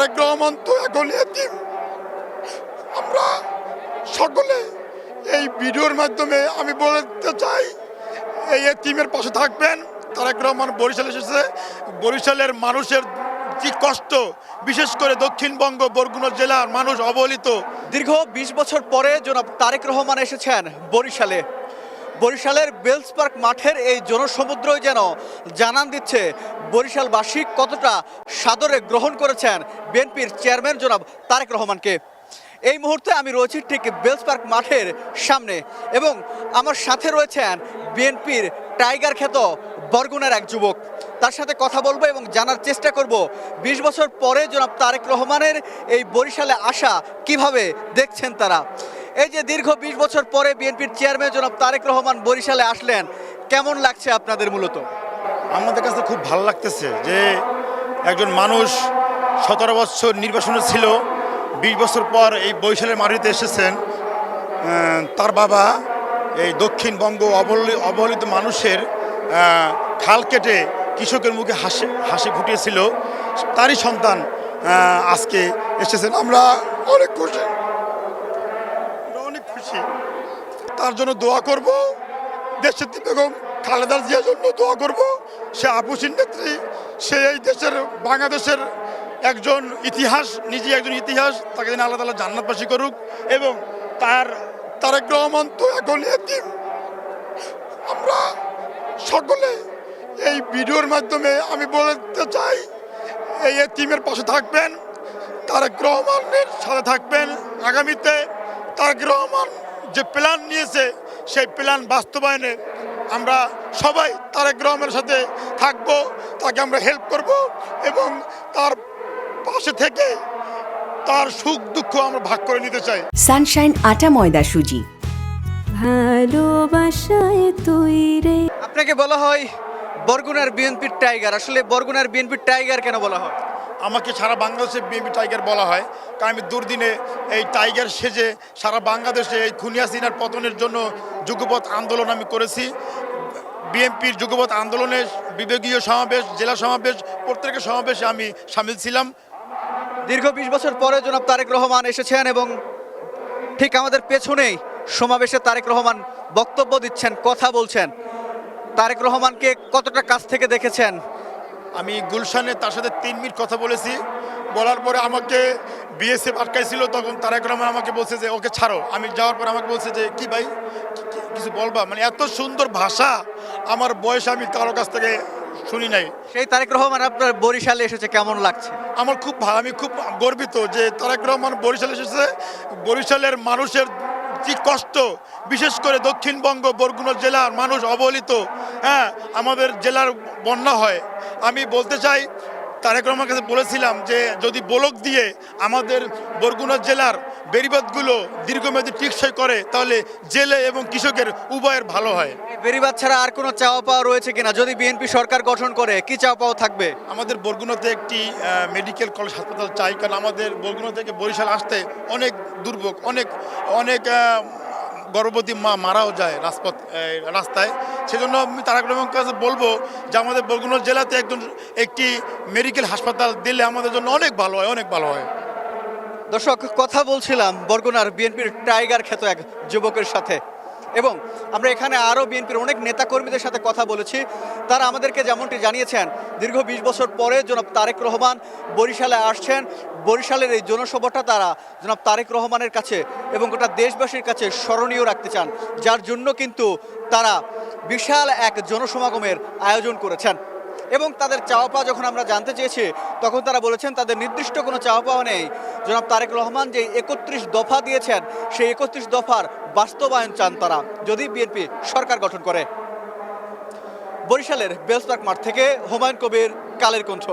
তারেক রহমান তো এখন এতিম। আমরা সকলে এই ভিডিওর মাধ্যমে আমি বলতে চাই, এই এতিমের পাশে থাকবেন। তারেক রহমান বরিশাল এসেছে, বরিশালের মানুষের কি কষ্ট, বিশেষ করে দক্ষিণবঙ্গ বরগুনা জেলার মানুষ অবহেলিত। দীর্ঘ ২০ বছর পরে জনাব তারেক রহমান এসেছেন বরিশালে। বরিশালের বেলস পার্ক মাঠের এই জনসমুদ্রই যেন জানান দিচ্ছে বরিশালবাসী কতটা সাদরে গ্রহণ করেছেন বিএনপির চেয়ারম্যান জনাব তারেক রহমানকে। এই মুহূর্তে আমি রয়েছি ঠিক বেলস পার্ক মাঠের সামনে এবং আমার সাথে রয়েছেন বিএনপির টাইগার খ্যাত বরগুনার এক যুবক। তার সাথে কথা বলবো এবং জানার চেষ্টা করব ২০ বছর পরে জনাব তারেক রহমানের এই বরিশালে আসা কিভাবে দেখছেন তারা। এই যে দীর্ঘ ২০ বছর পরে বিএনপির চেয়ারম্যান জনাব তারেক রহমান বরিশালে আসলেন, কেমন লাগছে আপনাদের মূলত? আমাদের কাছে খুব ভালো লাগতেছে যে একজন মানুষ ১৭ বছর নির্বাসনে ছিল, ২০ বছর পর এই বরিশালের মাটিতে এসেছেন। তার বাবা এই দক্ষিণবঙ্গ অবহেলিত মানুষের খাল কেটে কৃষকের মুখে হাসি ফুটিয়েছিল, তারই সন্তান আজকে এসেছেন। আমরা অনেক খুশি, তার জন্য দোয়া করব। দেশের বেগম খালেদা জিয়ার জন্য দোয়া করব। সে আপুসির নেত্রী, সে এই দেশের বাংলাদেশের একজন ইতিহাস, নিজে একজন ইতিহাস। তাকে যেন আল্লাহ তাআলা জান্নাতবাসী করুক। এবং তারেক রহমান তো এখন এতিম। আমরা সকলে এই ভিডিওর মাধ্যমে আমি বলতে চাই, এই এতিমের পাশে থাকবেন, তারেক রহমানের সাথে থাকবেন। আগামীতে তারেক রহমান যে প্ল্যান নিয়েছে সেই প্ল্যান বাস্তবায়নে আমরা সবাই তারেক রহমানের সাথে থাকব, তাকে আমরা হেল্প করব এবং তার পাশে থেকে তার সুখ দুঃখ আমরা ভাগ করে নিতে চাই। সানশাইন আটা ময়দা সুজি, ভালোবাসায় তৈরি। আপনাকে বলা হয় বরগুনার বিএনপির টাইগার, আসলে বরগুনার বিএনপির টাইগার কেন বলা হয়? আমাকে সারা বাংলাদেশে বিএনপি টাইগার বলা হয়, কারণ আমি দুর্দিনে এই টাইগার সেজে সারা বাংলাদেশে এই খুনি হাসিনার পতনের জন্য যুগপৎ আন্দোলন আমি করেছি। বিএনপির যুগপৎ আন্দোলনে বিভাগীয় সমাবেশ, জেলা সমাবেশ, প্রত্যেকের সমাবেশে আমি সামিল ছিলাম। দীর্ঘ ২০ বছর পরে জনাব তারেক রহমান এসেছেন এবং ঠিক আমাদের পেছনেই সমাবেশে তারেক রহমান বক্তব্য দিচ্ছেন, কথা বলছেন। তারেক রহমানকে কতটা কাছ থেকে দেখেছেন? আমি গুলশানে তার সাথে ৩ মিনিট কথা বলেছি। বলার পরে আমাকে বিএসএফ আটকাইছিল, তখন তারেক রহমান আমাকে বলছে যে ওকে ছাড়ো। আমি যাওয়ার পর আমাকে বলছে যে কি ভাই কিছু বলবা, মানে এত সুন্দর ভাষা আমার বয়সে আমি কারো কাছ থেকে শুনি নাই। সেই তারেক রহমান আপনার বরিশালে এসেছে, কেমন লাগছে? আমার খুব ভালো, আমি খুব গর্বিত যে তারেক রহমান বরিশাল এসেছে। বরিশালের মানুষের কি কষ্ট, বিশেষ করে দক্ষিণবঙ্গ বরগুনা জেলার মানুষ অবহেলিত। আমাদের জেলার বন্যা হয়। আমি বলতে চাই, তারেক রহমানের কাছে বলেছিলাম যে যদি ব্লক দিয়ে আমাদের বরগুনা জেলার বেড়িবাঁধগুলো দীর্ঘমেয়াদী টিকসই করে, তাহলে জেলে এবং কৃষকের উভয়ের ভালো হয়। বেড়িবাঁধ ছাড়া আর কোনো চাওয়া পাওয়া রয়েছে কিনা? যদি বিএনপি সরকার গঠন করে কি চাওয়া পাওয়া থাকবে? আমাদের বরগুনাতে একটি মেডিকেল কলেজ হাসপাতাল চাই, কারণ আমাদের বরগুনা থেকে বরিশাল আসতে অনেক দুর্ভোগ, অনেক গর্ভবতী মা মারাও যায় রাস্তায়। সেজন্য আমি তারেক রহমানের কাছে বলবো যে আমাদের বরগুনা জেলাতে একটি মেডিকেল হাসপাতাল দিলে আমাদের জন্য অনেক ভালো হয়, অনেক ভালো হয়। দর্শক, কথা বলছিলাম বরগুনার বিএনপির টাইগার খ্যাত এক যুবকের সাথে এবং আমরা এখানে আরও বিএনপির অনেক নেতাকর্মীদের সাথে কথা বলেছি। তারা আমাদেরকে যেমনটি জানিয়েছেন, দীর্ঘ ২০ বছর পরে জনাব তারেক রহমান বরিশালে আসছেন। বরিশালের এই জনসভাটা তারা জনাব তারেক রহমানের কাছে এবং গোটা দেশবাসীর কাছে স্মরণীয় রাখতে চান, যার জন্য কিন্তু তারা বিশাল এক জনসমাগমের আয়োজন করেছেন। এবং তাদের চাওয়া পাওয়া যখন আমরা জানতে চেয়েছি, তখন তারা বলেছেন তাদের নির্দিষ্ট কোনো চাওয়া পাওয়া নেই। জনাব তারেক রহমান যে ৩১ দফা দিয়েছেন, সেই ৩১ দফার বাস্তবায়ন চান তারা, যদি বিএনপি সরকার গঠন করে। বরিশালের বেলস পার্ক মাঠ থেকে হুমায়ুন কবির, কালের কণ্ঠ।